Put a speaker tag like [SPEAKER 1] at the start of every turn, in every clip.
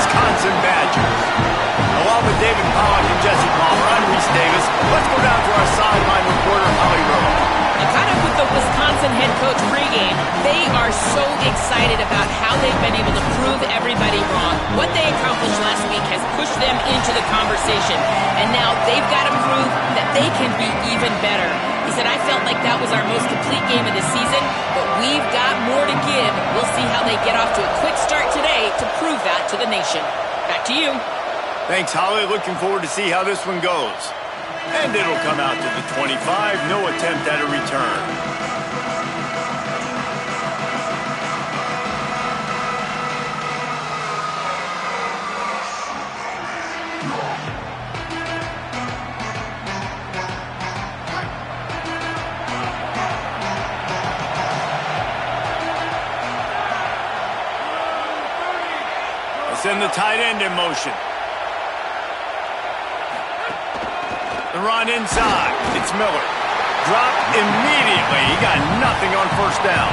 [SPEAKER 1] Wisconsin Badgers. Along with David Pollock and Jesse Palmer, I'm Reese Davis. Let's go down to our sideline reporter, Holly Rowe.
[SPEAKER 2] And kind of with the Wisconsin head coach pregame, they are so excited about how they've been able to prove everybody wrong. What they accomplished last week has pushed them into the conversation. And now they've got to prove that they can be even better. He said, I felt like that was our most complete game of the season, but we've got more to give. We'll see how they get off to a quick start today to prove that to the nation. Back to you.
[SPEAKER 1] Thanks, Holly. Looking forward to see how this one goes. And it'll come out to the 25. No attempt at a return. Send the tight end in motion. The run inside. It's Miller. Drop immediately. He got nothing on first down.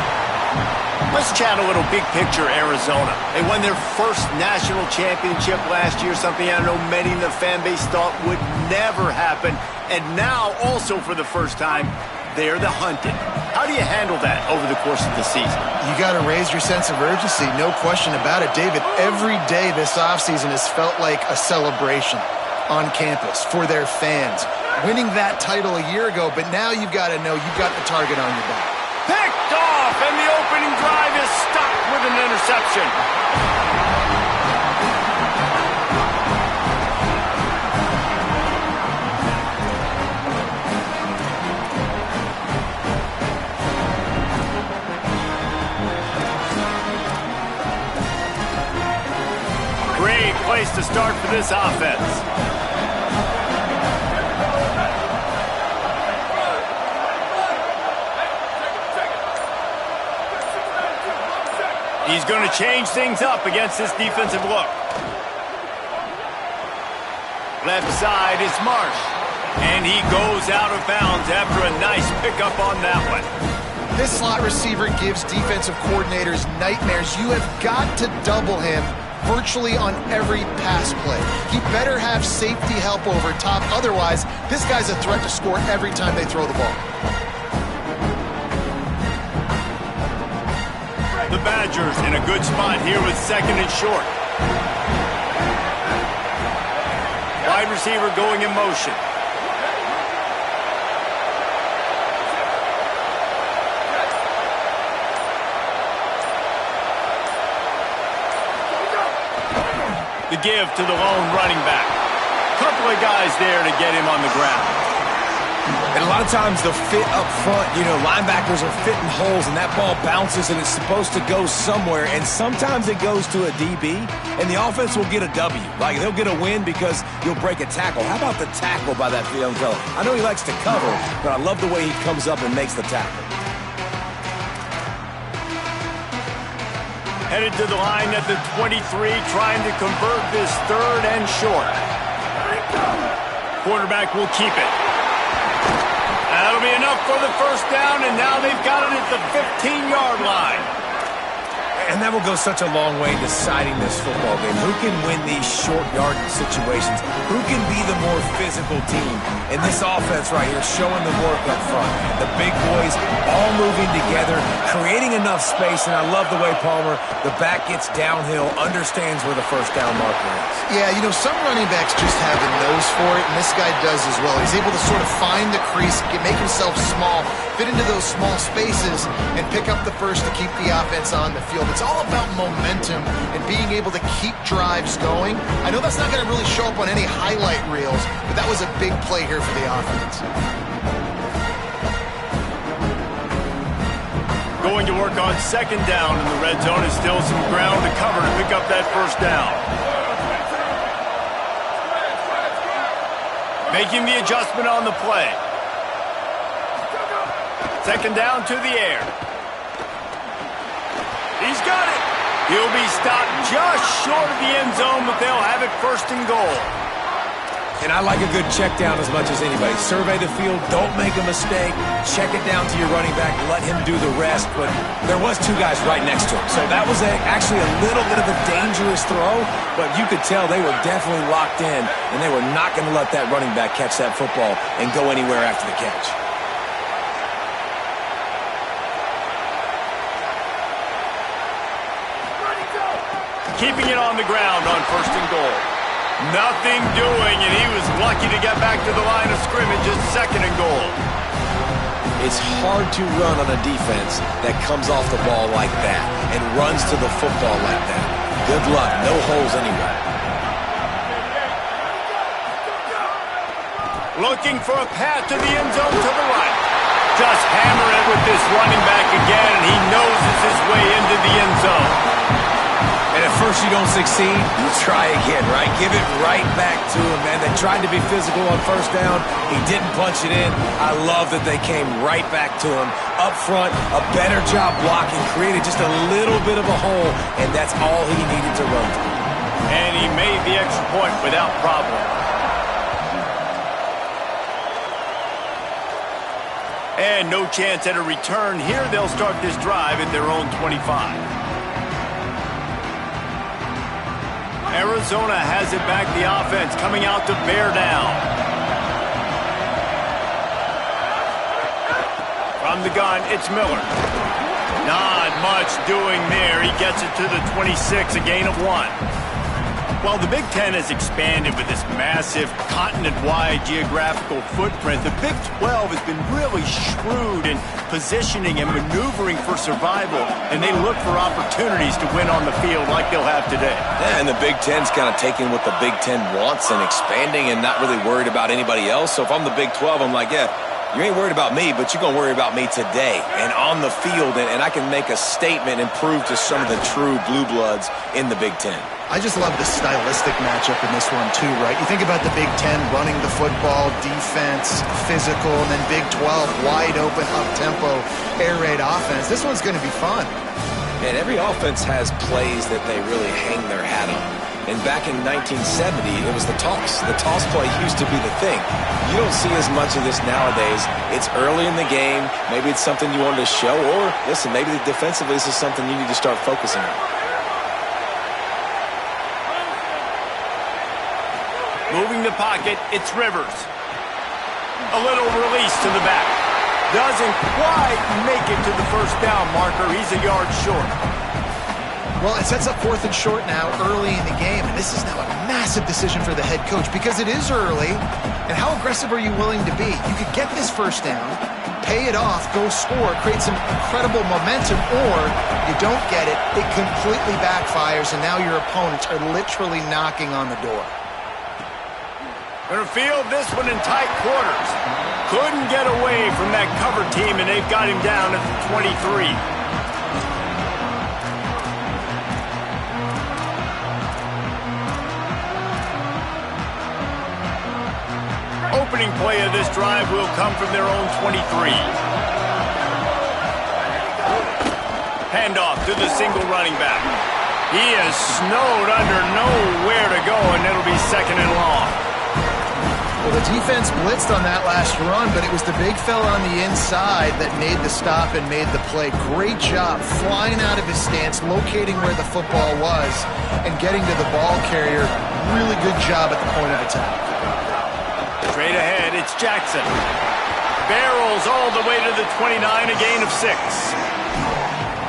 [SPEAKER 1] Let's chat a little big picture Arizona. They won their first national championship last year, something I know many in the fan base thought would never happen. And now, also for the first time, they're the hunted. How do you handle that over the course of the season?
[SPEAKER 3] You got to raise your sense of urgency, no question about it. David, every day this offseason has felt like a celebration on campus for their fans. Winning that title a year ago, but now you've got to know you've got the target on your back.
[SPEAKER 1] Picked off, and the opening drive is stopped with an interception. Great place to start for this offense. He's going to change things up against this defensive look. Left side is Marsh. And he goes out of bounds after a nice pickup on that one.
[SPEAKER 3] This slot receiver gives defensive coordinators nightmares. You have got to double him virtually on every pass play. He better have safety help over top. Otherwise, this guy's a threat to score every time they throw the ball.
[SPEAKER 1] The Badgers in a good spot here with second and short. Wide receiver going in motion. The give to the lone running back. Couple of guys there to get him on the ground.
[SPEAKER 4] And a lot of times they'll fit up front. You know, linebackers are fitting holes, and that ball bounces, and it's supposed to go somewhere. And sometimes it goes to a DB, and the offense will get a W. Like, they'll get a win because you'll break a tackle. How about the tackle by that young fella? I know he likes to cover, but I love the way he comes up and makes the tackle.
[SPEAKER 1] Headed to the line at the 23, trying to convert this third and short. Quarterback will keep it. That'll be enough for the first down, and now they've got it at the 15-yard line.
[SPEAKER 4] And that will go such a long way deciding this football game. Who can win these short yardage situations? Who can be the more physical team? And this offense right here showing the work up front. The big boys all moving together, creating enough space. And I love the way Palmer, the back gets downhill, understands where the first down marker is.
[SPEAKER 3] Yeah, you know, some running backs just have a nose for it, and this guy does as well. He's able to sort of find the crease, make himself small, fit into those small spaces, and pick up the first to keep the offense on the field. It's all about momentum and being able to keep drives going. I know that's not going to really show up on any highlight reels, but that was a big play here for the offense.
[SPEAKER 1] Going to work on second down in the red zone. Is still some ground to cover to pick up that first down. Making the adjustment on the play. Second down to the air. He's got it. He'll be stopped just short of the end zone, but they'll have it first and goal.
[SPEAKER 4] And I like a good check down as much as anybody. Survey the field, don't make a mistake, check it down to your running back, let him do the rest. But there was two guys right next to him. So that was actually a little bit of a dangerous throw, but you could tell they were definitely locked in, and they were not going to let that running back catch that football and go anywhere after the catch.
[SPEAKER 1] Keeping it on the ground on 1st and goal. Nothing doing, and he was lucky to get back to the line of scrimmage at 2nd and goal.
[SPEAKER 4] It's hard to run on a defense that comes off the ball like that and runs to the football like that. Good luck. No holes anywhere.
[SPEAKER 1] Looking for a path to the end zone to the right. Just hammer it with this running back again, and he noses his way into the end zone.
[SPEAKER 4] And at first you don't succeed, you try again, right? Give it right back to him, man. They tried to be physical on 1st down. He didn't punch it in. I love that they came right back to him. Up front, a better job blocking, created just a little bit of a hole, and that's all he needed to run through.
[SPEAKER 1] And he made the extra point without problem. And no chance at a return here. They'll start this drive at their own 25. Arizona has it back, the offense coming out to bear down. From the gun, it's Miller. Not much doing there. He gets it to the 26, a gain of 1. While the Big Ten has expanded with this massive continent-wide geographical footprint, the Big 12 has been really shrewd in positioning and maneuvering for survival, and they look for opportunities to win on the field like they'll have today.
[SPEAKER 4] Yeah, and the Big Ten's kind of taking what the Big Ten wants and expanding and not really worried about anybody else. So if I'm the Big 12, I'm like, yeah, you ain't worried about me, but you're going to worry about me today and on the field, and I can make a statement and prove to some of the true blue bloods in the Big Ten.
[SPEAKER 3] I just love the stylistic matchup in this one too, right? You think about the Big Ten running the football, defense, physical, and then Big 12, wide open, up-tempo, air raid offense. This one's going to be fun.
[SPEAKER 4] And every offense has plays that they really hang their hat on. And back in 1970, it was the toss. The toss play used to be the thing. You don't see as much of this nowadays. It's early in the game. Maybe it's something you wanted to show, or listen, maybe defensively this is something you need to start focusing on.
[SPEAKER 1] Moving the pocket, it's Rivers. A little release to the back. Doesn't quite make it to the 1st down marker. He's a yard short.
[SPEAKER 3] Well, it sets up 4th and short now early in the game, and this is now a massive decision for the head coach because it is early, and how aggressive are you willing to be? You could get this 1st down, pay it off, go score, create some incredible momentum, or you don't get it, it completely backfires, and now your opponents are literally knocking on the door.
[SPEAKER 1] Gonna field this one in tight quarters. Couldn't get away from that cover team, and they've got him down at the 23. Opening play of this drive will come from their own 23. Handoff to the single running back. He is snowed under, nowhere to go, and it'll be 2nd and long.
[SPEAKER 3] Well, the defense blitzed on that last run, but it was the big fella on the inside that made the stop and made the play. Great job flying out of his stance, locating where the football was, and getting to the ball carrier. Really good job at the point of attack.
[SPEAKER 1] Straight ahead, it's Jackson. Barrels all the way to the 29, a gain of 6.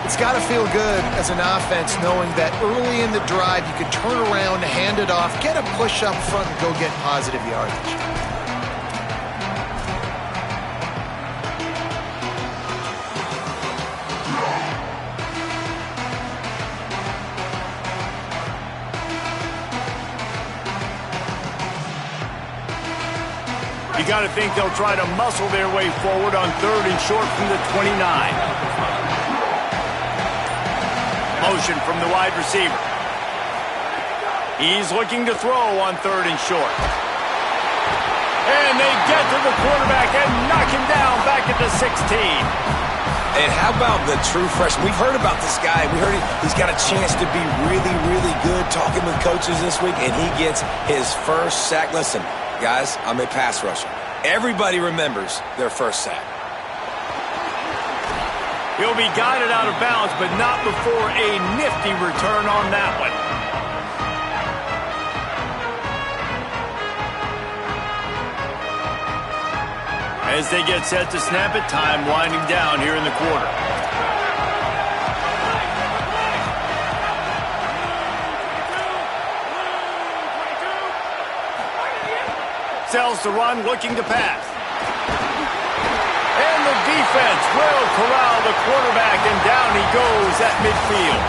[SPEAKER 3] It's got to feel good as an offense knowing that early in the drive you can turn around, hand it off, get a push up front, and go get positive yardage.
[SPEAKER 1] You got to think they'll try to muscle their way forward on 3rd and short from the 29. Motion from the wide receiver. He's looking to throw on 3rd and short. And they get to the quarterback and knock him down back at the 16.
[SPEAKER 4] And how about the true freshman? We've heard about this guy. We heard he's got a chance to be really, really good talking with coaches this week, and he gets his 1st sack. Listen, Guys, I'm a pass rusher. Everybody remembers their first sack.
[SPEAKER 1] He'll be guided out of bounds, but not before a nifty return on that one. As they get set to snap it, time winding down here in the quarter. Sells the run, looking to pass. And the defense will corral the quarterback, and down he goes at midfield.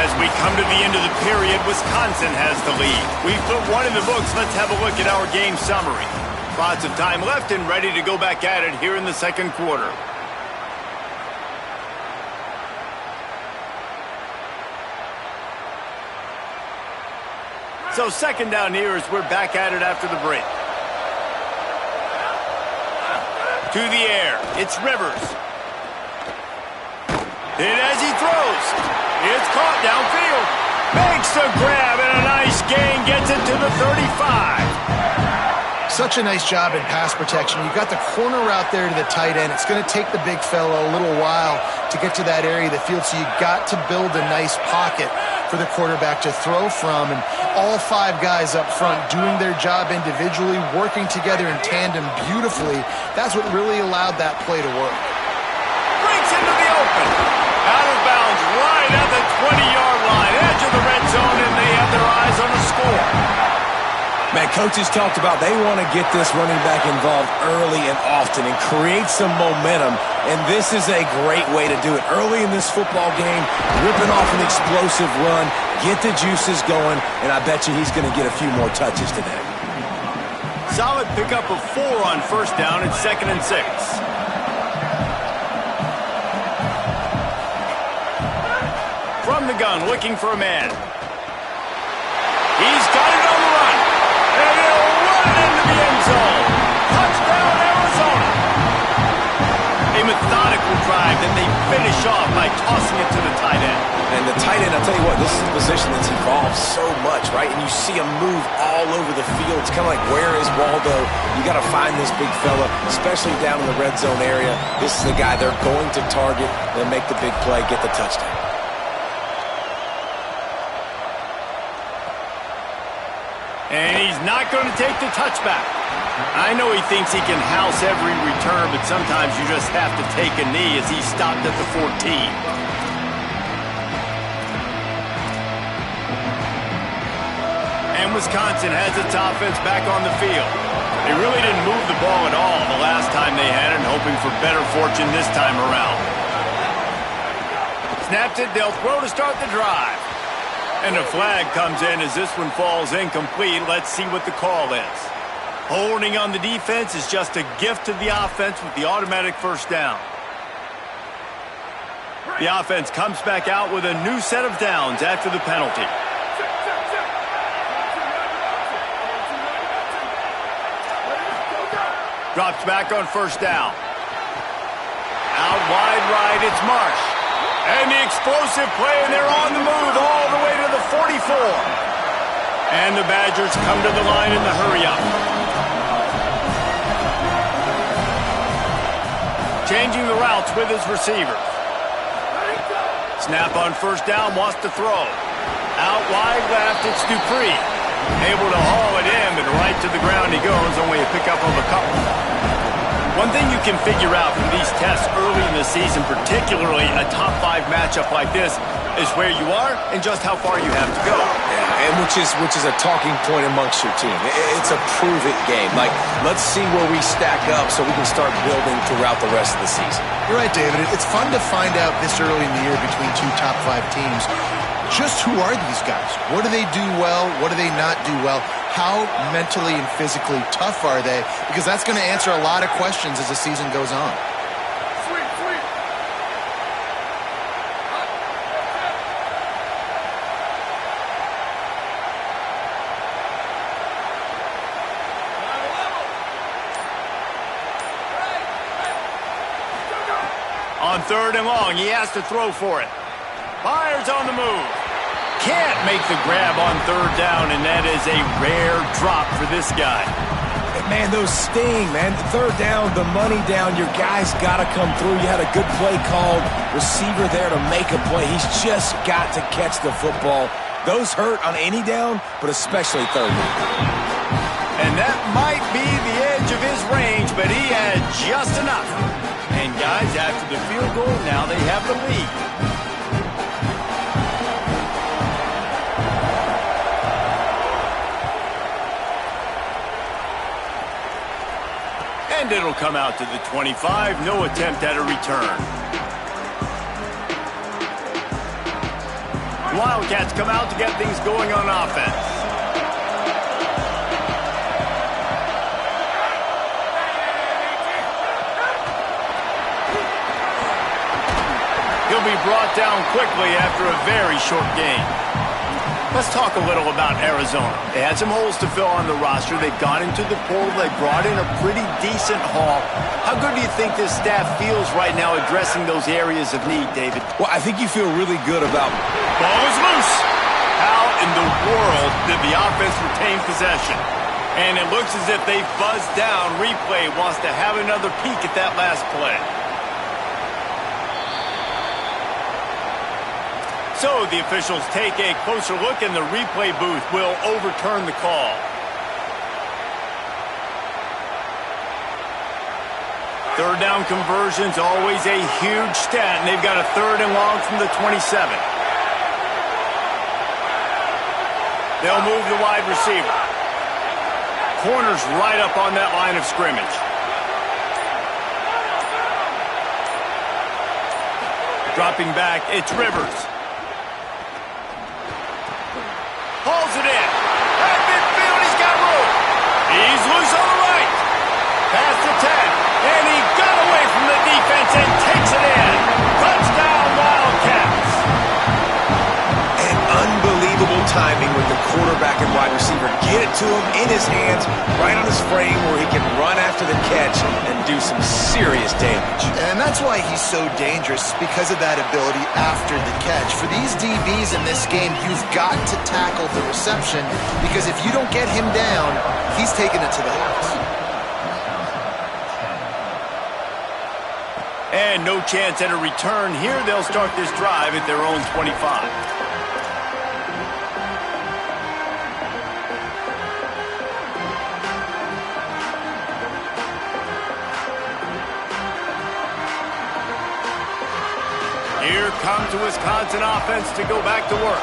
[SPEAKER 1] As we come to the end of the period, Wisconsin has the lead. We've put one in the books. Let's have a look at our game summary. Lots of time left and ready to go back at it here in the second quarter. So second down here as we're back at it after the break. To the air, it's Rivers. And as he throws, it's caught downfield. Makes the grab and a nice gain, gets it to the 35.
[SPEAKER 3] Such a nice job in pass protection. You got the corner route there to the tight end. It's going to take the big fella a little while to get to that area of the field, so you got to build a nice pocket for the quarterback to throw from. And all five guys up front doing their job individually, working together in tandem beautifully. That's what really allowed that play to work.
[SPEAKER 1] Breaks into the open. Out of bounds, right at the 20-yard line. Edge of the red zone, and they have their eyes on the score.
[SPEAKER 4] Man, coaches talked about they want to get this running back involved early and often and create some momentum, and this is a great way to do it. Early in this football game, ripping off an explosive run, get the juices going, and I bet you he's going to get a few more touches today.
[SPEAKER 1] Solid pickup of 4 on first down and 2nd and 6. From the gun, looking for a man. He's got it on the run. And he'll run into the end zone. Touchdown, Arizona. A methodical drive that they finish off by tossing it to the tight end.
[SPEAKER 4] And the tight end, I'll tell you what, this is a position that's evolved so much, right? And you see him move all over the field. It's kind of like, where is Waldo? You got to find this big fella, especially down in the red zone area. This is the guy they're going to target, then make the big play, get the touchdown.
[SPEAKER 1] And he's not going to take the touchback. I know he thinks he can house every return, but sometimes you just have to take a knee as he stopped at the 14. And Wisconsin has its offense back on the field. They really didn't move the ball at all the last time they had it, hoping for better fortune this time around. Snaps it, they'll throw to start the drive. And a flag comes in as this one falls incomplete. Let's see what the call is. Holding on the defense is just a gift to the offense with the automatic first down. The offense comes back out with a new set of downs after the penalty. Drops back on first down. Out wide right, it's Marsh. And the explosive play, and they're on the move all the way to the 44. And the Badgers come to the line in the hurry-up. Changing the routes with his receivers. Snap on first down, wants to throw. Out wide left, it's Dupree. Able to haul it in, but right to the ground he goes, only a pickup of a couple. One thing you can figure out from these tests early in the season, particularly a top 5 matchup like this, is where you are and just how far you have to go.
[SPEAKER 4] Yeah, and which is a talking point amongst your team. It's a prove-it game. Like, let's see where we stack up so we can start building throughout the rest of the season.
[SPEAKER 3] You're right, David. It's fun to find out this early in the year between 2 top 5 teams. Just who are these guys? What do they do well? What do they not do well? How mentally and physically tough are they? Because that's going to answer a lot of questions as the season goes on.
[SPEAKER 1] On third and long, he has to throw for it. Fires on the move. Can't make the grab on third down, and that is a rare drop for this guy.
[SPEAKER 4] Man, those sting, man. Third down, the money down. Your guy's got to come through. You had a good play called. Receiver there to make a play. He's just got to catch the football. Those hurt on any down, but especially third down.
[SPEAKER 1] And that might be the edge of his range, but he had just enough. And guys, after the field goal, now they have the lead. And it'll come out to the 25. No attempt at a return. Wildcats come out to get things going on offense. He'll be brought down quickly after a very short game. Let's talk a little about Arizona. They had some holes to fill on the roster. They've gone into the portal. They brought in a pretty decent haul. How good do you think this staff feels right now addressing those areas of need, David?
[SPEAKER 4] Well, I think you feel really good about...
[SPEAKER 1] Ball is loose. How in the world did the offense retain possession? And it looks as if they buzzed down. Replay wants to have another peek at that last play. So the officials take a closer look, and the replay booth will overturn the call. Third down conversions, always a huge stat, and they've got a 3rd and long from the 27. They'll move the wide receiver. Corner's right up on that line of scrimmage. Dropping back, it's Rivers. Hauls it in. At midfield, he's got room. He's loose on the right. Past the 10. And he got away from the defense and takes it in. Touchdown, Wildcats.
[SPEAKER 4] And unbelievable timing with the quarterback and wide receiver. Get it to him in his hands, right on his frame where he can run after the catch and do some serious damage.
[SPEAKER 3] And that's why he's so dangerous, because of that ability after the catch. For these DBs in this game, you've got to tackle the reception, because if you don't get him down, he's taking it to the house.
[SPEAKER 1] And no chance at a return here. They'll start this drive at their own 25. Here comes the Wisconsin offense to go back to work.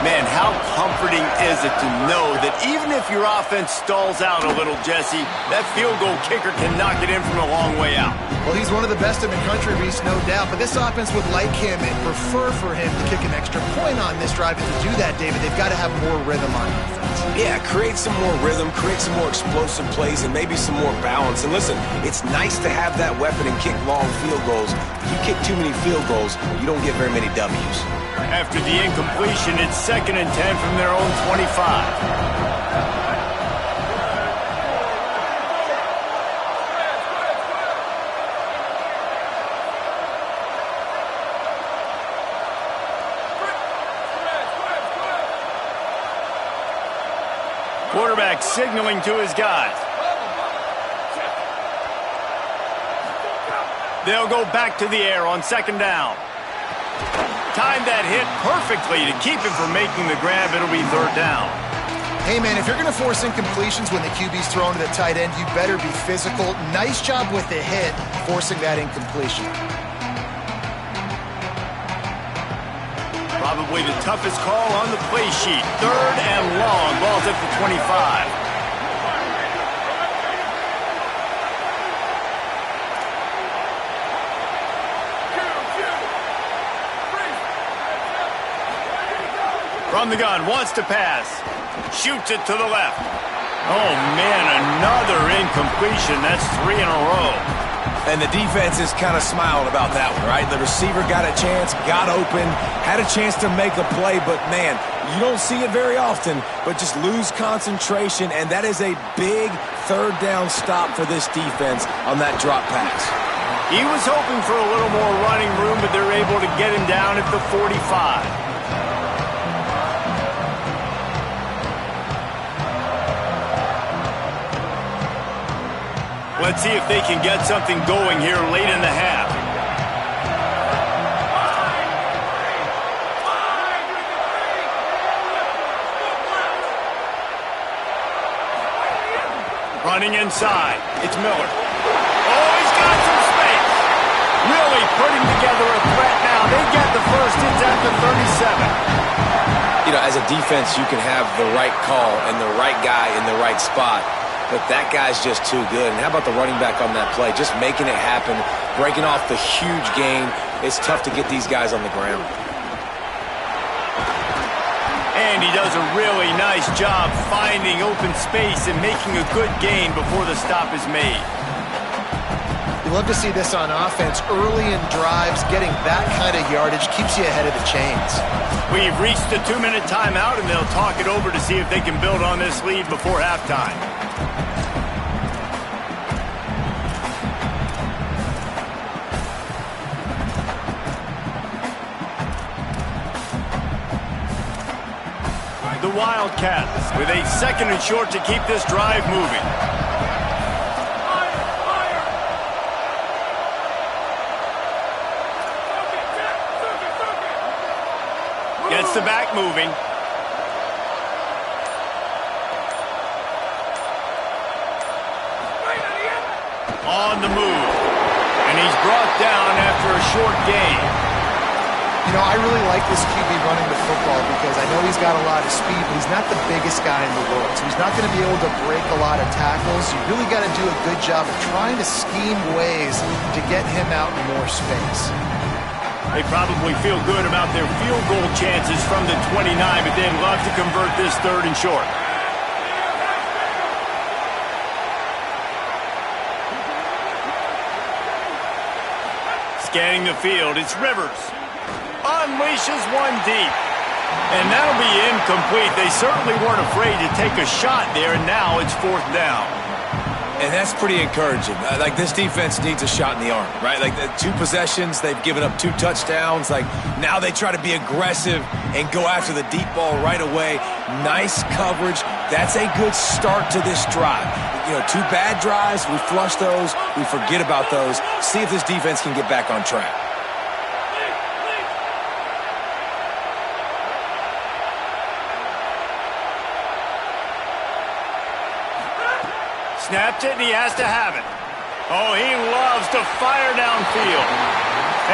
[SPEAKER 1] Man, how comforting is it to know that even if your offense stalls out a little, Jesse, that field goal kicker can knock it in from a long way out.
[SPEAKER 3] Well, he's one of the best in the country, Reese, no doubt. But this offense would like him and prefer for him to kick an extra point on this drive. And to do that, David, they've got to have more rhythm on offense.
[SPEAKER 4] Yeah, create some more rhythm, create some more explosive plays, and maybe some more balance. And listen, it's nice to have that weapon and kick long field goals. If you kick too many field goals, you don't get very many W's.
[SPEAKER 1] After the incompletion, it's 2nd and 10 from their own 25. Quarterback signaling to his guys. They'll go back to the air on 2nd down. Timed that hit perfectly to keep him from making the grab. It'll be 3rd down.
[SPEAKER 3] Hey, man, if you're going to force incompletions when the QB's throwing to the tight end, you better be physical. Nice job with the hit, forcing that incompletion.
[SPEAKER 1] Probably the toughest call on the play sheet. 3rd and long. Ball's at the 25. From the gun, wants to pass. Shoots it to the left. Oh, man, another incompletion. That's 3 in a row.
[SPEAKER 4] And the defense is kind of smiling about that one, right? The receiver got a chance, got open, had a chance to make a play, but, man, you don't see it very often, but just lose concentration, and that is a big 3rd down stop for this defense on that drop pass.
[SPEAKER 1] He was hoping for a little more running room, but they're able to get him down at the 45. Let's see if they can get something going here late in the half. Running inside. It's Miller. Oh, he's got some space. Really putting together a threat now. They get the first. It's at the 37.
[SPEAKER 4] You know, as a defense, you can have the right call and the right guy in the right spot, but that guy's just too good. And how about the running back on that play? Just making it happen, breaking off the huge gain. It's tough to get these guys on the ground.
[SPEAKER 1] And he does a really nice job finding open space and making a good gain before the stop is made.
[SPEAKER 3] You love to see this on offense. Early in drives, getting that kind of yardage keeps you ahead of the chains.
[SPEAKER 1] We've reached the 2-minute timeout, and they'll talk it over to see if they can build on this lead before halftime. The Wildcats with a 2nd and short to keep this drive moving. Gets the back moving. On the move. And he's brought down after a short gain.
[SPEAKER 3] You know, I really like this QB running the football because I know he's got a lot of speed, but he's not the biggest guy in the world. So he's not going to be able to break a lot of tackles. You really got to do a good job of trying to scheme ways to get him out in more space.
[SPEAKER 1] They probably feel good about their field goal chances from the 29, but they'd love to convert this 3rd and short. Scanning the field, it's Rivers. Unleashes one deep. And that'll be incomplete. They certainly weren't afraid to take a shot there, and now it's 4th down.
[SPEAKER 4] And that's pretty encouraging. Like, this defense needs a shot in the arm, right? Like, 2 possessions, they've given up 2 touchdowns. Like, now they try to be aggressive and go after the deep ball right away. Nice coverage. That's a good start to this drive. You know, 2 bad drives, we flush those, we forget about those. See if this defense can get back on track.
[SPEAKER 1] Snapped it, and he has to have it. Oh, he loves to fire downfield.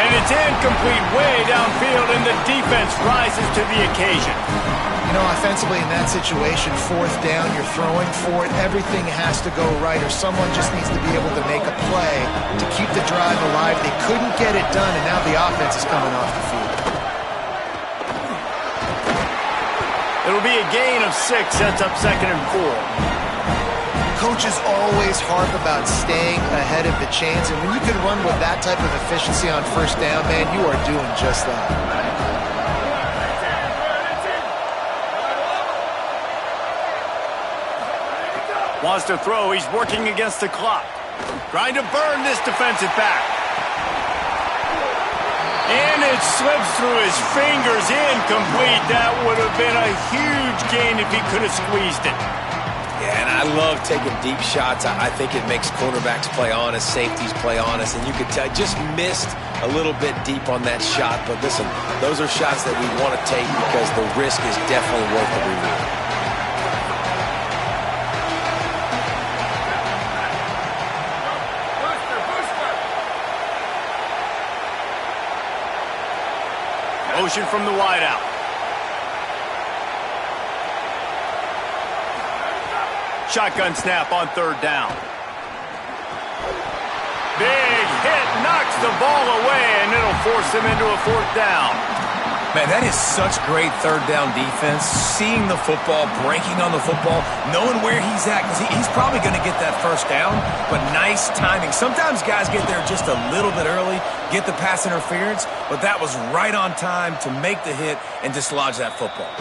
[SPEAKER 1] And it's incomplete way downfield, and the defense rises to the occasion.
[SPEAKER 3] You know, offensively in that situation, 4th down, you're throwing for it. Everything has to go right, or someone just needs to be able to make a play to keep the drive alive. They couldn't get it done, and now the offense is coming off the field.
[SPEAKER 1] It'll be a gain of 6, sets up 2nd and 4.
[SPEAKER 3] Coaches always harp about staying ahead of the chains, and when you can run with that type of efficiency on 1st down, man, you are doing just that.
[SPEAKER 1] Wants to throw. He's working against the clock. Trying to burn this defensive back. And it slips through his fingers. Incomplete. That would have been a huge gain if he could have squeezed it.
[SPEAKER 4] Yeah, and I love taking deep shots. I think it makes cornerbacks play honest, safeties play honest, and you could tell just missed a little bit deep on that shot. But listen, those are shots that we want to take because the risk is definitely worth the reward.
[SPEAKER 1] Motion from the wideout. Shotgun snap on 3rd down. Big hit, knocks the ball away, and it'll force them into a 4th down.
[SPEAKER 4] Man, that is such great 3rd down defense. Seeing the football, breaking on the football, knowing where he's at, because he's probably going to get that 1st down, but nice timing. Sometimes guys get there just a little bit early, get the pass interference, but that was right on time to make the hit and dislodge that football.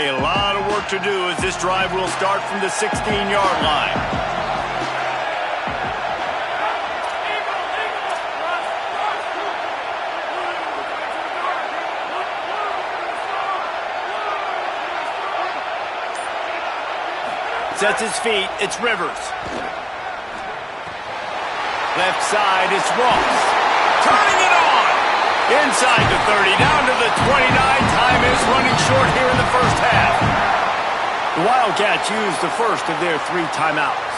[SPEAKER 1] A lot of work to do as this drive will start from the 16-yard line. Sets his feet. It's Rivers. Left side, it's Ross. Turning it on. Inside the 30, down to the 29. Time is running short here in the first half. The Wildcats used the first of their 3 timeouts.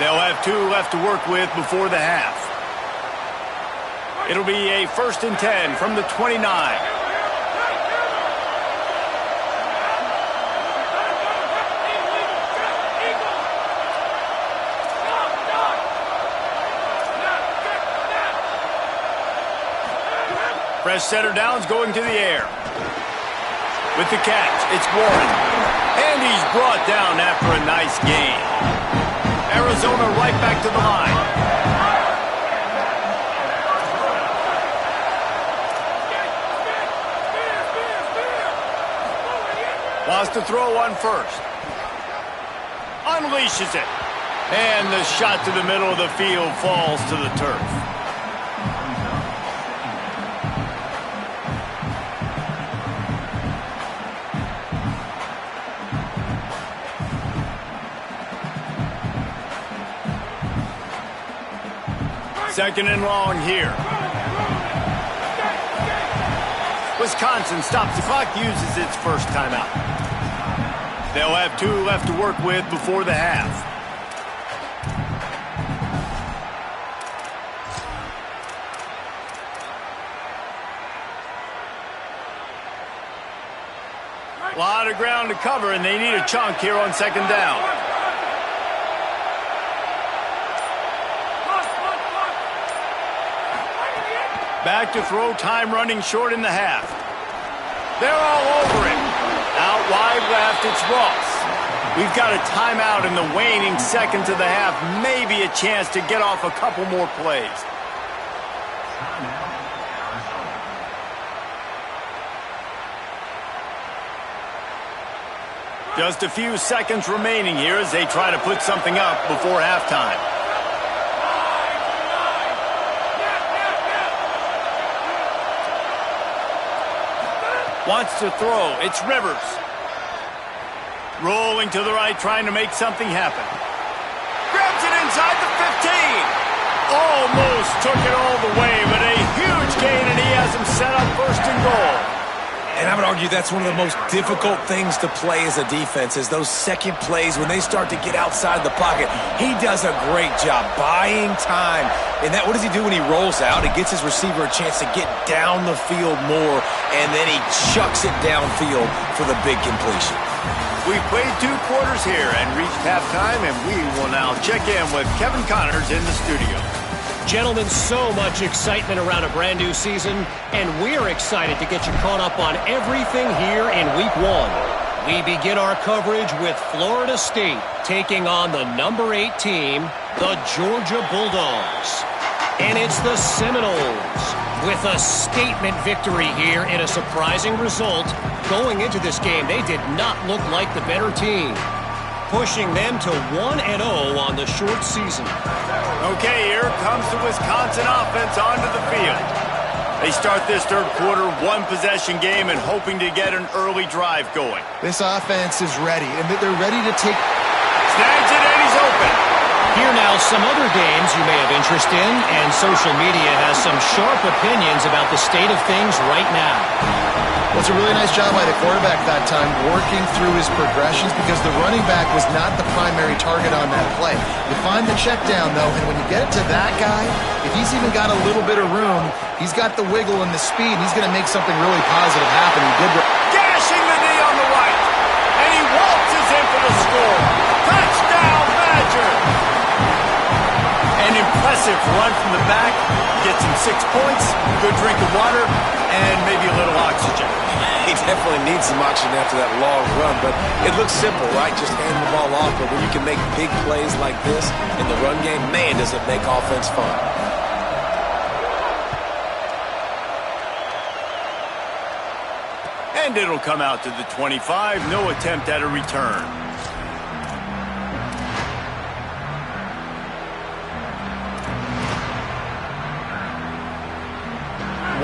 [SPEAKER 1] They'll have 2 left to work with before the half. It'll be a 1st and 10 from the 29. Fresh center downs going to the air. With the catch, it's Warren. And he's brought down after a nice gain. Arizona right back to the line. Wants to throw on first. Unleashes it. And the shot to the middle of the field falls to the turf. Second and long here. Wisconsin stops the clock, uses its first timeout. They'll have 2 left to work with before the half. A lot of ground to cover, and they need a chunk here on second down. Back to throw, time running short in the half. They're all over it. Out wide left, it's Ross. We've got a timeout in the waning seconds of the half. Maybe a chance to get off a couple more plays. Just a few seconds remaining here as they try to put something up before halftime. Wants to throw. It's Rivers. Rolling to the right, trying to make something happen. Grabs it inside the 15. Almost took it all the way, but a huge gain, and he has him set up 1st and goal.
[SPEAKER 4] And I would argue that's one of the most difficult things to play as a defense is those second plays when they start to get outside the pocket. He does a great job buying time. And what does he do when he rolls out? He gets his receiver a chance to get down the field more, and then he chucks it downfield for the big completion.
[SPEAKER 1] We've played 2 quarters here and reached halftime, and we will now check in with Kevin Connors in the studio.
[SPEAKER 5] Gentlemen, so much excitement around a brand new season, and we're excited to get you caught up on everything here in Week 1. We begin our coverage with Florida State taking on the number 8 team, the Georgia Bulldogs. And it's the Seminoles with a statement victory here in a surprising result. Going into this game, they did not look like the better team, pushing them to 1-0 on the short season.
[SPEAKER 1] Okay, here comes the Wisconsin offense onto the field. They start this 3rd quarter 1-possession game and hoping to get an early drive going.
[SPEAKER 3] This offense is ready, and they're ready to take...
[SPEAKER 1] Snags it, and he's open.
[SPEAKER 5] Here now, some other games you may have interest in, and social media has some sharp opinions about the state of things right now.
[SPEAKER 3] Well, it's a really nice job by the quarterback that time, working through his progressions, because the running back was not the primary target on that play. You find the check down, though, and when you get it to that guy, if he's even got a little bit of room, he's got the wiggle and the speed, and he's going to make something really positive happen. He did...
[SPEAKER 1] Gashing the knee on the right, and he waltzes in for the score. Touchdown, Badger! An impressive run from the back, gets him 6 points, good drink of water, and maybe a little oxygen.
[SPEAKER 4] He definitely needs some oxygen after that long run, but it looks simple, right? Just hand the ball off, but when you can make big plays like this in the run game, man, does it make offense fun.
[SPEAKER 1] And it'll come out to the 25, no attempt at a return.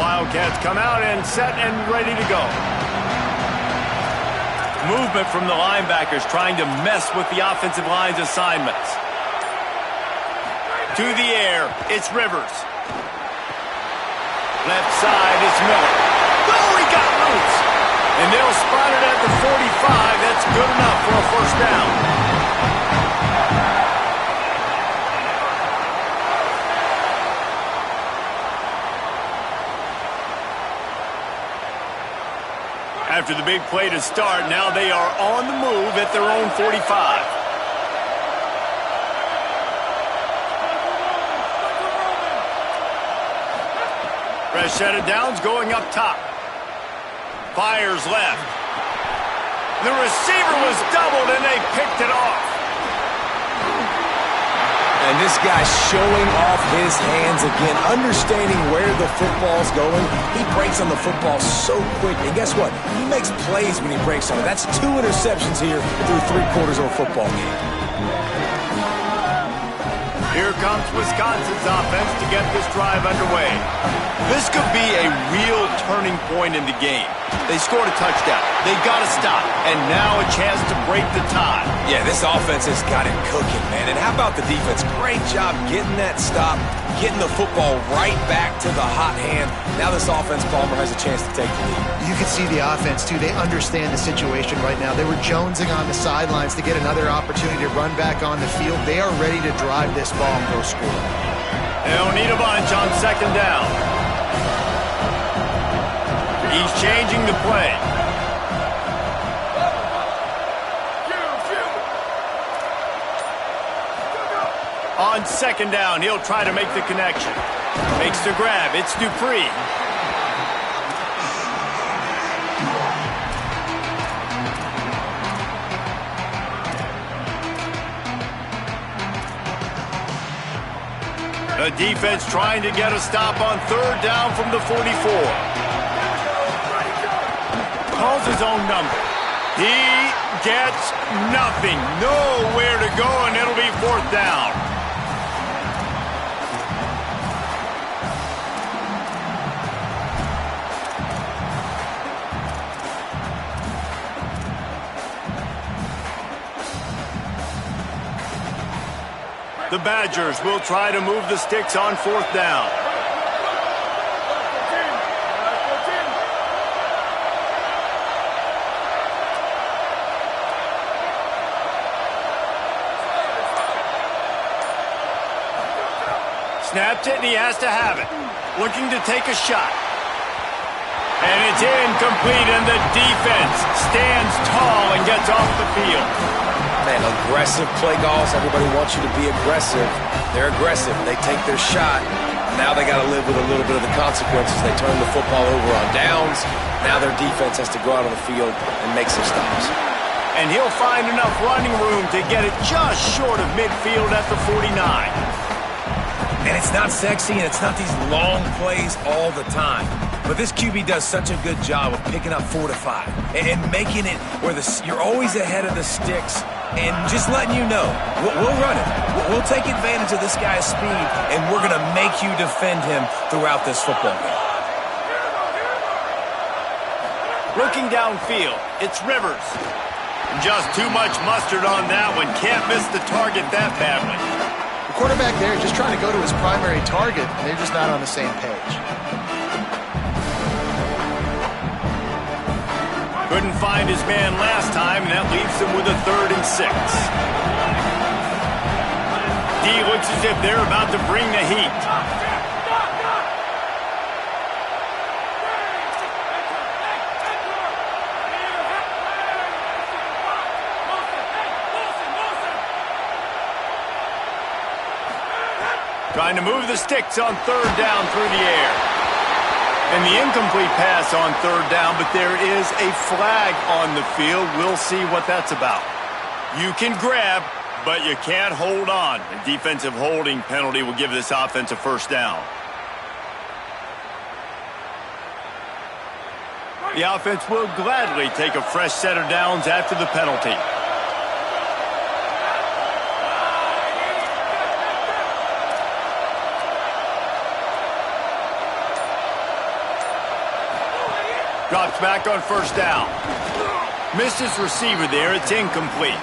[SPEAKER 1] Wildcats come out and set and ready to go. Movement from the linebackers trying to mess with the offensive line's assignments. To the air, it's Rivers. Left side, it's Miller. Oh, he got loose. And they'll spot it at the 45. That's good enough for a first down. After the big play to start, now they are on the move at their own 45. Fresh set of downs going up top. Fires left. The receiver was doubled and they picked it off.
[SPEAKER 4] And this guy's showing off his hands again, understanding where the football's going. He breaks on the football so quick. And guess what? He makes plays when he breaks on it. That's 2 interceptions here through 3/4 of a football game.
[SPEAKER 1] Here comes Wisconsin's offense to get this drive underway. This could be a real turning point in the game. They scored a touchdown. They got to stop. And now a chance to break the tie.
[SPEAKER 4] Yeah, this offense has got it cooking, man. And how about the defense? Great job getting that stop, getting the football right back to the hot hand. Now this offense, Palmer, has a chance to take the lead.
[SPEAKER 3] You can see the offense, too. They understand the situation right now. They were jonesing on the sidelines to get another opportunity to run back on the field. They are ready to drive this ball and go score.
[SPEAKER 1] They don't need a bunch on second down. He's changing the play. On second down, he'll try to make the connection. Makes the grab. It's Dupree. The defense trying to get a stop on third down from the 44. Calls his own number. He gets nothing. Nowhere to go, and it'll be fourth down. The Badgers will try to move the sticks on fourth down. Snapped it, and he has to have it. Looking to take a shot. And it's incomplete, and the defense stands tall and gets off the field.
[SPEAKER 4] Man, aggressive play calls. Everybody wants you to be aggressive. They're aggressive. They take their shot. Now they got to live with a little bit of the consequences. They turn the football over on downs. Now their defense has to go out on the field and make some stops.
[SPEAKER 1] And he'll find enough running room to get it just short of midfield at the 49.
[SPEAKER 4] And it's not sexy, and it's not these long plays all the time. But this QB does such a good job of picking up 4 to 5 and making it where you're always ahead of the sticks and just letting you know, we'll run it. We'll take advantage of this guy's speed, and we're going to make you defend him throughout this football game.
[SPEAKER 1] Looking downfield, it's Rivers. Just too much mustard on that one. Can't miss the target that badly.
[SPEAKER 3] The quarterback there is just trying to go to his primary target, and they're just not on the same page.
[SPEAKER 1] Couldn't find his man last time, and that leaves him with a 3rd and 6. D looks as if they're about to bring the heat. Trying to move the sticks on third down through the air. And the incomplete pass on third down, but there is a flag on the field. We'll see what that's about. You can grab, but you can't hold on. A defensive holding penalty will give this offense a first down. The offense will gladly take a fresh set of downs after the penalty. Drops back on first down. Missed his receiver there. It's incomplete.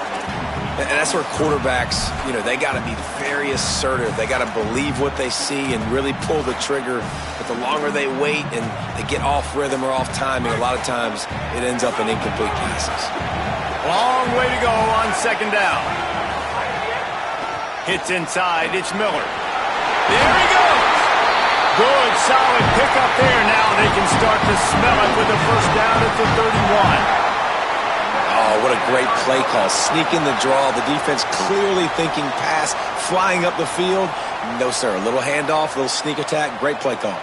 [SPEAKER 4] And that's where quarterbacks, they got to be very assertive. They got to believe what they see and really pull the trigger. But the longer they wait and they get off rhythm or off timing, a lot of times it ends up in incomplete passes.
[SPEAKER 1] Long way to go on second down. Hits inside. It's Miller. There he goes. Good, solid pickup there. Now they can start to smell it with a first down at the 31.
[SPEAKER 4] Oh, what a great play call. Sneaking the draw. The defense clearly thinking pass, flying up the field. No, sir. A little handoff, a little sneak attack. Great play call.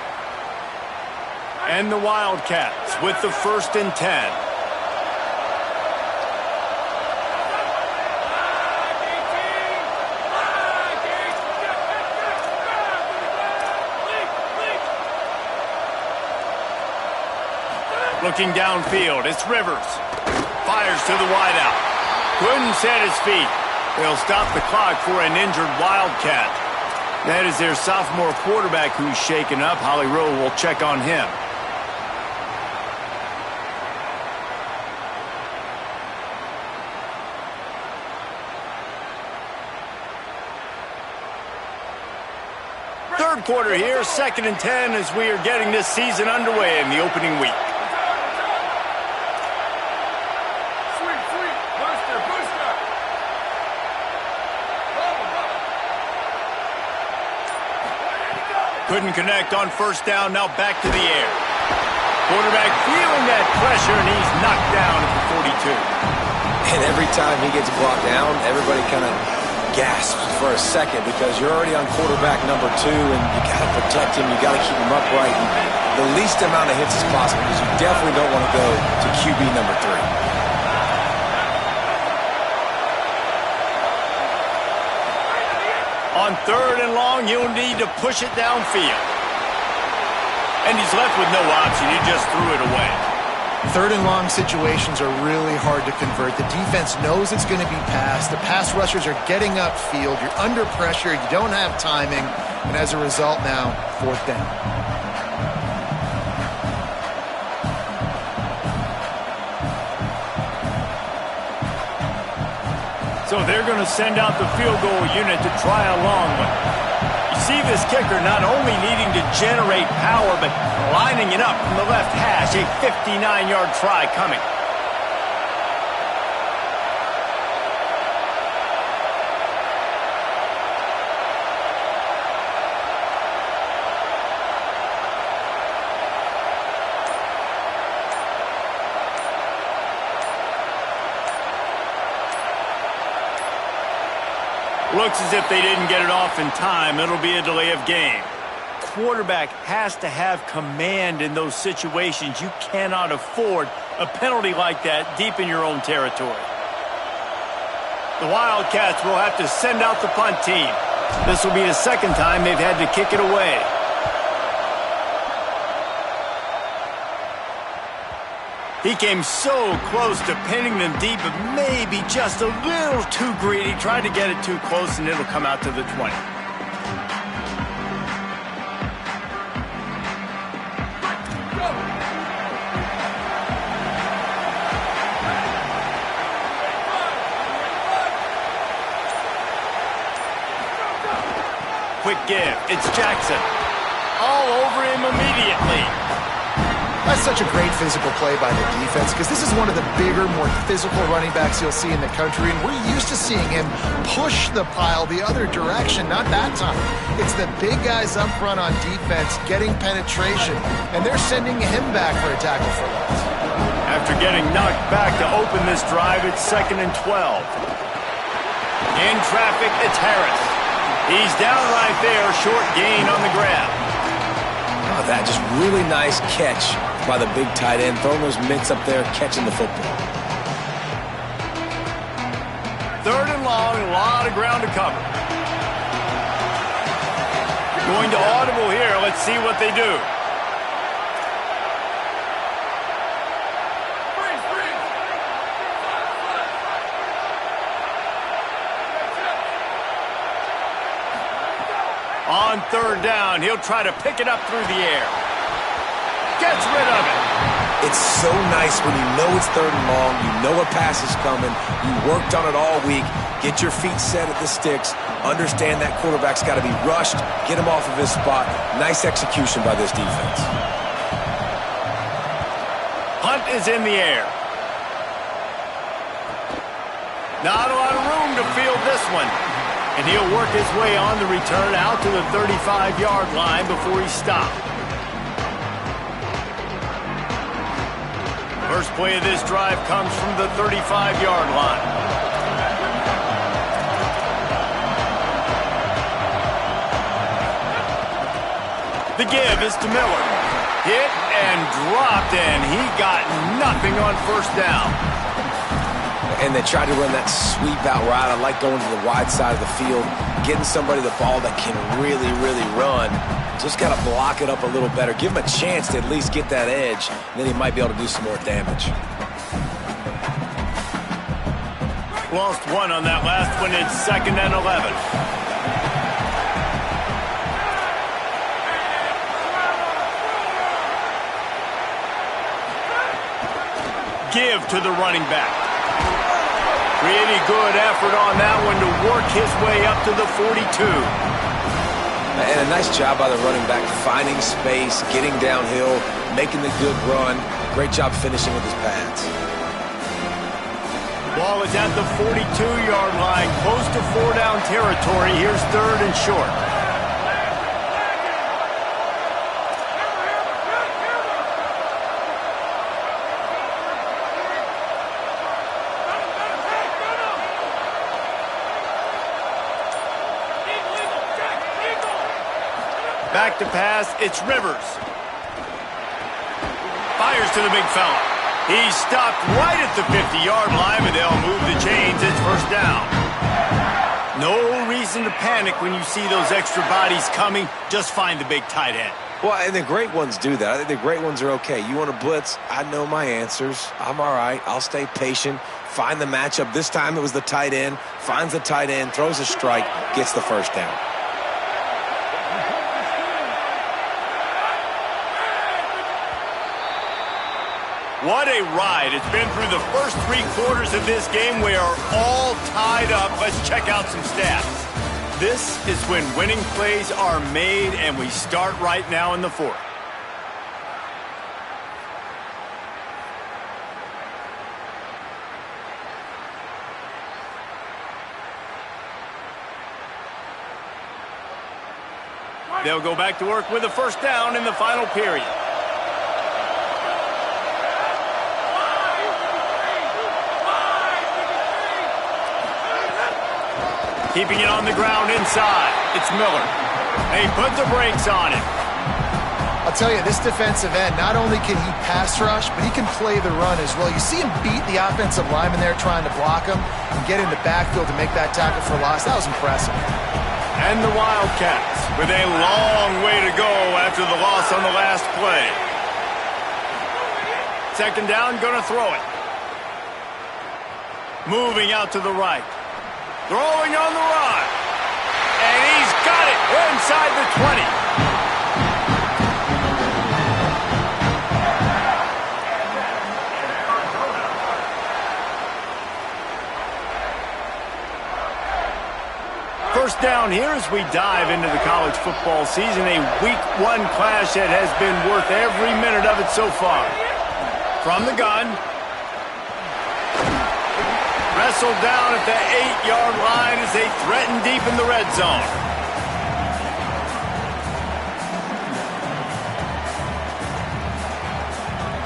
[SPEAKER 1] And the Wildcats with the 1st and 10. Looking downfield, it's Rivers. Fires to the wideout. Couldn't set his feet. They'll stop the clock for an injured Wildcat. That is their sophomore quarterback who's shaken up. Holly Rowe will check on him. Third quarter here, 2nd and 10 as we are getting this season underway in the opening week. Couldn't connect on first down, now back to the air. Quarterback feeling that pressure, and he's knocked down at the 42.
[SPEAKER 4] And every time he gets brought down, everybody kind of gasps for a second because you're already on quarterback number 2, and you got to protect him, you got to keep him upright. And the least amount of hits as possible because you definitely don't want to go to QB number 3.
[SPEAKER 1] On 3rd and long, you'll need to push it downfield. And he's left with no option. He just threw it away.
[SPEAKER 3] 3rd and long situations are really hard to convert. The defense knows it's going to be passed. The pass rushers are getting upfield. You're under pressure. You don't have timing. And as a result now, 4th down.
[SPEAKER 1] So they're going to send out the field goal unit to try a long one. You see this kicker not only needing to generate power, but lining it up from the left hash. A 59-yard try coming. Looks as if they didn't get it off in time. It'll be a delay of game. Quarterback has to have command in those situations. You cannot afford a penalty like that deep in your own territory. The Wildcats will have to send out the punt team. This will be the 2nd time they've had to kick it away. He came so close to pinning them deep, but maybe just a little too greedy. Tried to get it too close, and it'll come out to the 20. Quick give. It's Jackson. All over him immediately.
[SPEAKER 3] That's such a great physical play by the defense because this is one of the bigger, more physical running backs you'll see in the country, and we're used to seeing him push the pile the other direction. Not that time. It's the big guys up front on defense getting penetration, and they're sending him back for a tackle for loss.
[SPEAKER 1] After getting knocked back to open this drive, it's 2nd and 12. In traffic, it's Harris. He's down right there, short gain on the grab.
[SPEAKER 4] Oh, that just really nice catch by the big tight end, throwing those mitts up there, catching the football.
[SPEAKER 1] 3rd and long, a lot of ground to cover. Going to audible here. Let's see what they do. On 3rd down, he'll try to pick it up through the air. Gets rid of it.
[SPEAKER 4] It's so nice when you know it's 3rd and long, you know a pass is coming, you worked on it all week, get your feet set at the sticks, understand that quarterback's got to be rushed, get him off of his spot. Nice execution by this defense.
[SPEAKER 1] Punt is in the air. Not a lot of room to field this one. And he'll work his way on the return out to the 35-yard line before he stopped. First play of this drive comes from the 35-yard line. The give is to Miller. Hit and dropped, and he got nothing on first down.
[SPEAKER 4] And they tried to run that sweep out route. I like going to the wide side of the field, getting somebody the ball that can really, really run. Just got to block it up a little better. Give him a chance to at least get that edge, and then he might be able to do some more damage.
[SPEAKER 1] Lost one on that last one. It's 2nd and 11. Give to the running back. Pretty good effort on that one to work his way up to the 42.
[SPEAKER 4] And a nice job by the running back, finding space, getting downhill, making the good run. Great job finishing with his pads.
[SPEAKER 1] Ball is at the 42-yard line, close to 4-down territory. Here's 3rd and short. Back to pass, it's Rivers. Fires to the big fella. He's stopped right at the 50-yard line, but they'll move the chains. It's first down. No reason to panic when you see those extra bodies coming. Just find the big tight end.
[SPEAKER 4] Well, and the great ones do that. I think the great ones are okay. You want to blitz? I know my answers. I'm all right. I'll stay patient. Find the matchup. This time it was the tight end. Finds the tight end, throws a strike, gets the first down.
[SPEAKER 1] What a ride. It's been through the first 3 quarters of this game. We are all tied up. Let's check out some stats. This is when winning plays are made, and we start right now in the 4th. They'll go back to work with a first down in the final period. Keeping it on the ground inside. It's Miller. And he put the brakes on it.
[SPEAKER 3] I'll tell you, this defensive end, not only can he pass rush, but he can play the run as well. You see him beat the offensive lineman there trying to block him and get in the backfield to make that tackle for loss. That was impressive.
[SPEAKER 1] And the Wildcats with a long way to go after the loss on the last play. 2nd down, gonna throw it. Moving out to the right. Throwing on the run. And he's got it inside the 20. First down here as we dive into the college football season. A week 1 clash that has been worth every minute of it so far. From the gun. Wrestled down at the 8-yard line as they threaten deep in the red zone.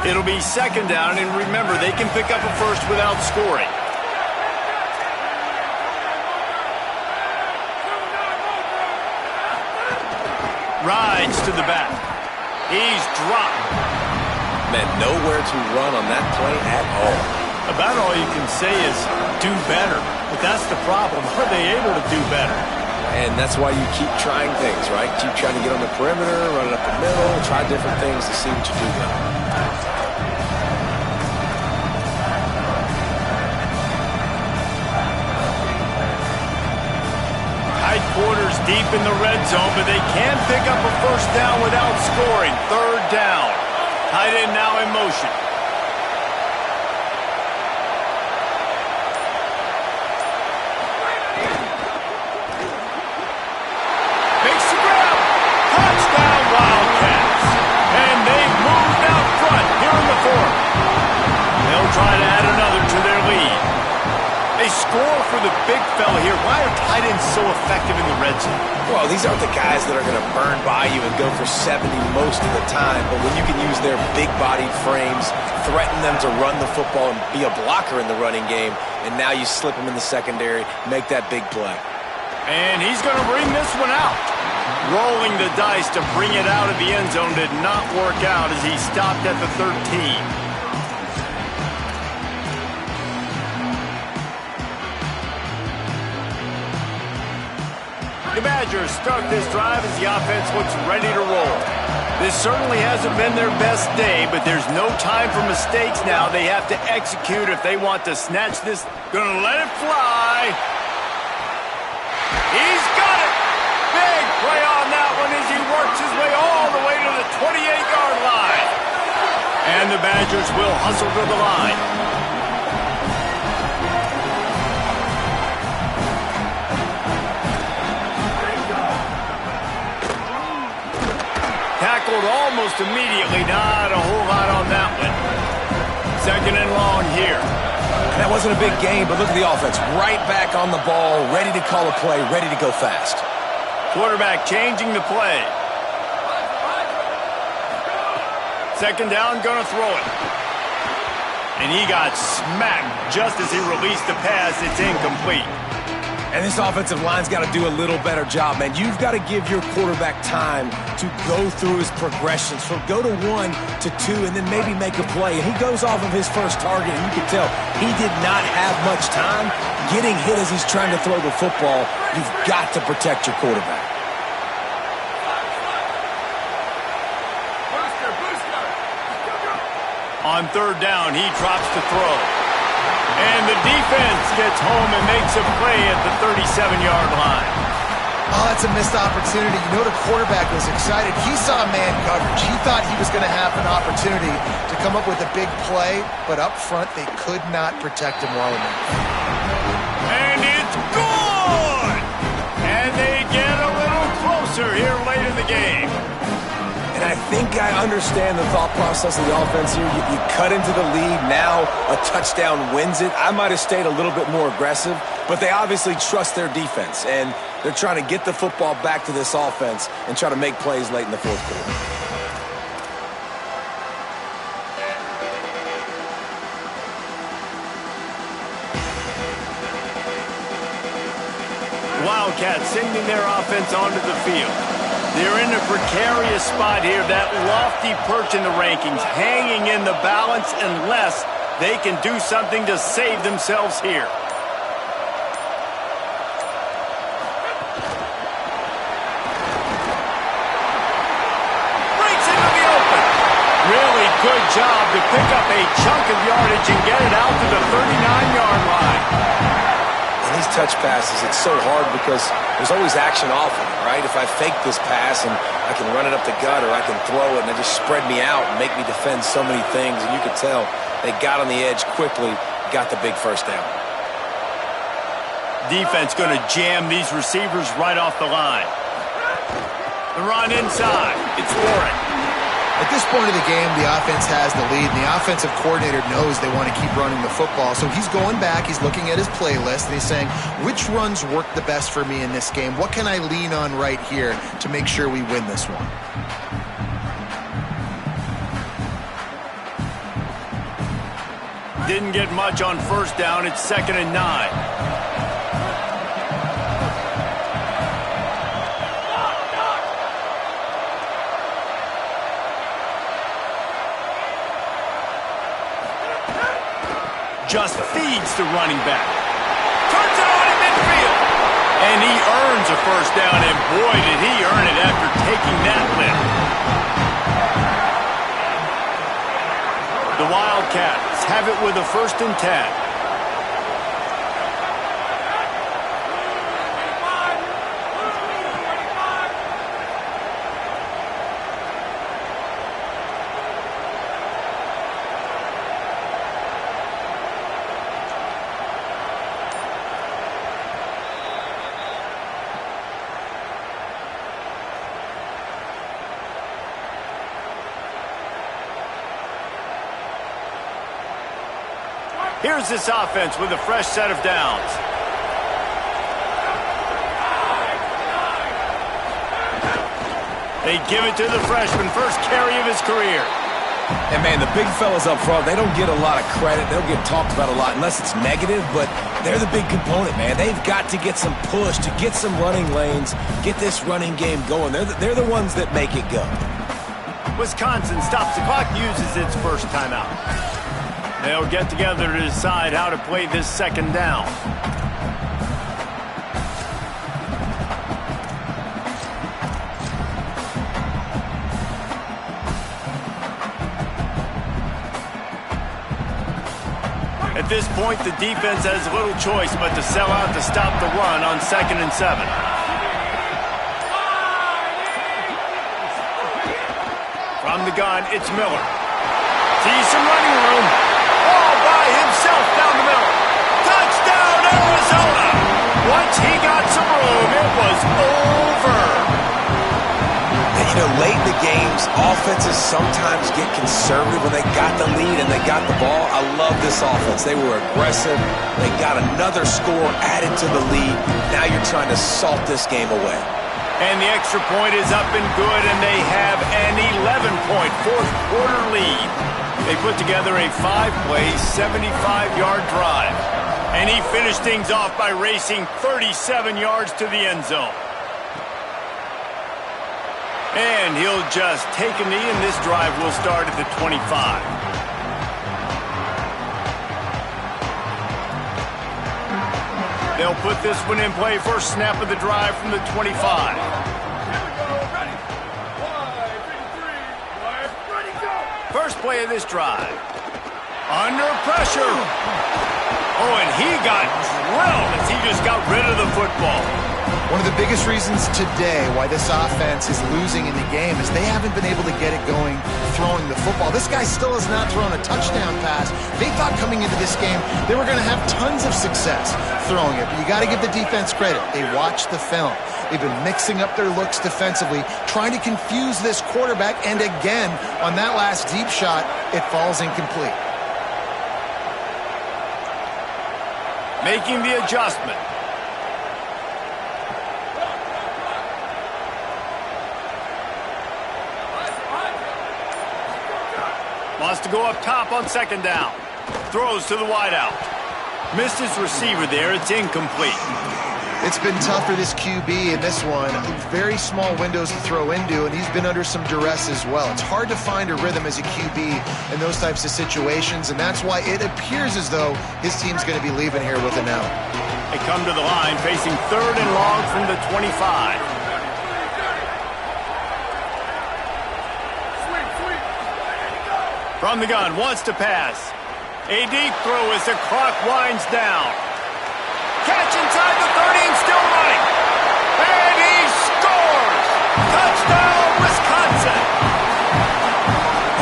[SPEAKER 1] It'll be 2nd down, and remember, they can pick up a first without scoring. Rides to the back. He's dropped.
[SPEAKER 4] Man, nowhere to run on that play at all.
[SPEAKER 1] About all you can say is do better. But that's the problem. Are they able to do better?
[SPEAKER 4] And that's why you keep trying things, right? Keep trying to get on the perimeter, run it up the middle, try different things to see what you do well.
[SPEAKER 1] Tight quarters deep in the red zone, but they can pick up a first down without scoring. 3rd down. Tight end now in motion. tight ends so effective in the red zone?
[SPEAKER 4] Well, these aren't the guys that are going to burn by you and go for 70 most of the time, but when you can use their big-bodied frames, threaten them to run the football and be a blocker in the running game, and now you slip them in the secondary, make that big play.
[SPEAKER 1] And he's going to bring this one out. Rolling the dice to bring it out of the end zone did not work out as he stopped at the 13. The Badgers start this drive as the offense looks ready to roll. This certainly hasn't been their best day, but there's no time for mistakes now. They have to execute if they want to snatch this. Gonna let it fly. He's got it. Big play on that one as he works his way all the way to the 28-yard line. And the Badgers will hustle to the line. Tackled almost immediately. Not a whole lot on that one. Second and long here.
[SPEAKER 4] That wasn't a big game, but look at the offense. Right back on the ball, ready to call a play, ready to go fast.
[SPEAKER 1] Quarterback changing the play. Second down, gonna throw it. And he got smacked just as he released the pass. It's incomplete.
[SPEAKER 4] And this offensive line's got to do a little better job, man. You've got to give your quarterback time to go through his progressions, from go to 1 to 2, and then maybe make a play. And he goes off of his first target, and you can tell he did not have much time getting hit as he's trying to throw the football. You've got to protect your quarterback.
[SPEAKER 1] On third down, he drops to throw. And the defense gets home and makes a play at the 37-yard line.
[SPEAKER 3] Oh, that's a missed opportunity. You know the quarterback was excited. He saw man coverage. He thought he was going to have an opportunity to come up with a big play, but up front they could not protect him well enough.
[SPEAKER 1] And it's good! And they get a little closer here late in the game.
[SPEAKER 4] And I think I understand the thought process of the offense here. You cut into the lead. Now a touchdown wins it. I might have stayed a little bit more aggressive, but they obviously trust their defense, and they're trying to get the football back to this offense and try to make plays late in the fourth quarter.
[SPEAKER 1] Wildcats sending their offense onto the field. They're in a precarious spot here, that lofty perch in the rankings, hanging in the balance unless they can do something to save themselves here. Breaks into the open. Really good job to pick up a chunk of yardage and get it out to the 39-yard line.
[SPEAKER 4] And these touch passes, it's so hard because there's always action off of it, right? If I fake this pass and I can run it up the gut, or I can throw it and it just spread me out and make me defend so many things. And you could tell they got on the edge quickly, got the big first down.
[SPEAKER 1] Defense going to jam these receivers right off the line. The run inside. It's Warren.
[SPEAKER 3] At this point of the game, the offense has the lead, and the offensive coordinator knows they want to keep running the football. So he's going back, he's looking at his playlist, and he's saying, which runs work the best for me in this game? What can I lean on right here to make sure we win this one?
[SPEAKER 1] Didn't get much on first down. It's 2nd and 9. Just feeds the running back. Turns it on in midfield. And he earns a first down, and boy, did he earn it after taking that lift. The Wildcats have it with a 1st and 10. Here's this offense with a fresh set of downs. They give it to the freshman, first carry of his career.
[SPEAKER 4] And, man, the big fellas up front, they don't get a lot of credit. They don't get talked about a lot unless it's negative, but they're the big component, man. They've got to get some push, to get some running lanes, get this running game going. They're the ones that make it go.
[SPEAKER 1] Wisconsin stops the clock, uses its first timeout. They'll get together to decide how to play this second down. At this point, the defense has little choice but to sell out to stop the run on 2nd and 7. From the gun, it's Miller. Sees some running room. All by himself down the middle. Touchdown, Arizona! Once he got some room, it was over.
[SPEAKER 4] And, you know, late in the games, offenses sometimes get conservative when they got the lead and they got the ball. I love this offense. They were aggressive. They got another score added to the lead. Now you're trying to salt this game away.
[SPEAKER 1] And the extra point is up and good, and they have an 11-point fourth-quarter lead. They put together a 5-play, 75-yard drive. And he finished things off by racing 37 yards to the end zone. And he'll just take a knee, and this drive will start at the 25. They'll put this one in play. First snap of the drive from the 25. First play of this drive. Under pressure. Oh, and he got drilled as he just got rid of the football.
[SPEAKER 3] One of the biggest reasons today why this offense is losing in the game is they haven't been able to get it going throwing the football. This guy still has not thrown a touchdown pass. They thought coming into this game they were going to have tons of success throwing it. But you got to give the defense credit. They watched the film. They've been mixing up their looks defensively, trying to confuse this quarterback. And again, on that last deep shot, it falls incomplete.
[SPEAKER 1] Making the adjustment. Wants to go up top on 2nd down. Throws to the wideout. Missed his receiver there. It's incomplete.
[SPEAKER 3] It's been tough for this QB in this one. Very small windows to throw into, and he's been under some duress as well. It's hard to find a rhythm as a QB in those types of situations, and that's why it appears as though his team's going to be leaving here with an out.
[SPEAKER 1] They come to the line facing 3rd and long from the 25. From the gun, wants to pass. A deep throw as the clock winds down. Catch inside the 30 and still running. And he scores! Touchdown, Wisconsin!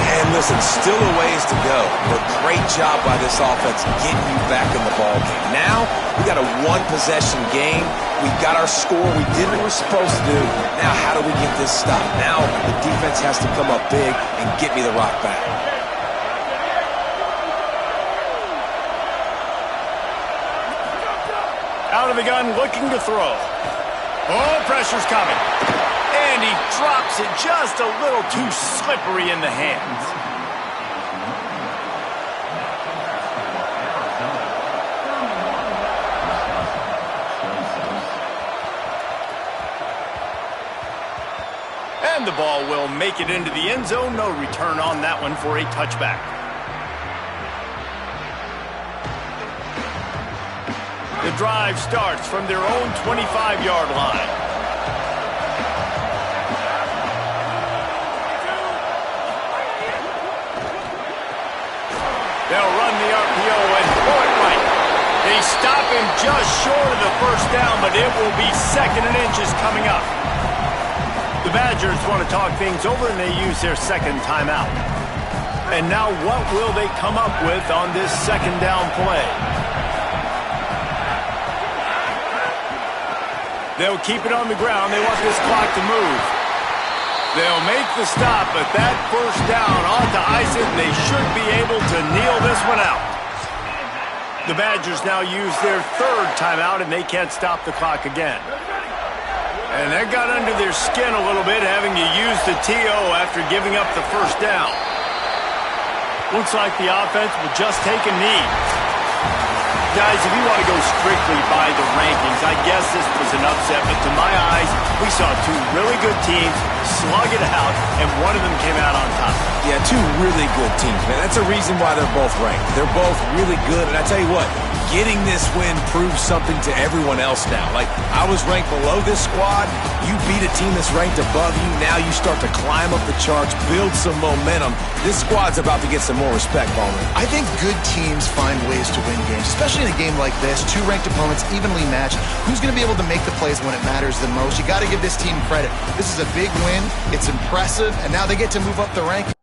[SPEAKER 4] And listen, still a ways to go, but great job by this offense getting you back in the ball game. Now, we got a one-possession game. We got our score. We did what we're supposed to do. Now, how do we get this stopped? Now, the defense has to come up big and get me the rock back.
[SPEAKER 1] Out of the gun, looking to throw. Oh, pressure's coming. And he drops it just a little too slippery in the hands. And the ball will make it into the end zone. No return on that one for a touchback. The drive starts from their own 25-yard line. They'll run the RPO and pull it right. They stop him just short of the first down, but it will be 2nd and inches coming up. The Badgers want to talk things over, and they use their 2nd timeout. And now what will they come up with on this 2nd down play? They'll keep it on the ground. They want this clock to move. They'll make the stop, but that first down ought to ice it. They should be able to kneel this one out. The Badgers now use their 3rd timeout, and they can't stop the clock again. And that got under their skin a little bit, having to use the TO after giving up the first down. Looks like the offense will just take a knee. Guys, if you want to go strictly by the rankings, I guess this was an upset, but to my eyes, we saw two really good teams slug it out, and one of them came out on top.
[SPEAKER 4] Yeah, two really good teams, man. That's a reason why they're both ranked. They're both really good, and I tell you what, getting this win proves something to everyone else now. Like, I was ranked below this squad. You beat a team that's ranked above you. Now you start to climb up the charts, build some momentum. This squad's about to get some more respect, Ballman.
[SPEAKER 3] I think good teams find ways to win games, especially in a game like this. Two ranked opponents evenly matched. Who's going to be able to make the plays when it matters the most? You got to give this team credit. This is a big win. It's impressive, and now they get to move up the rankings.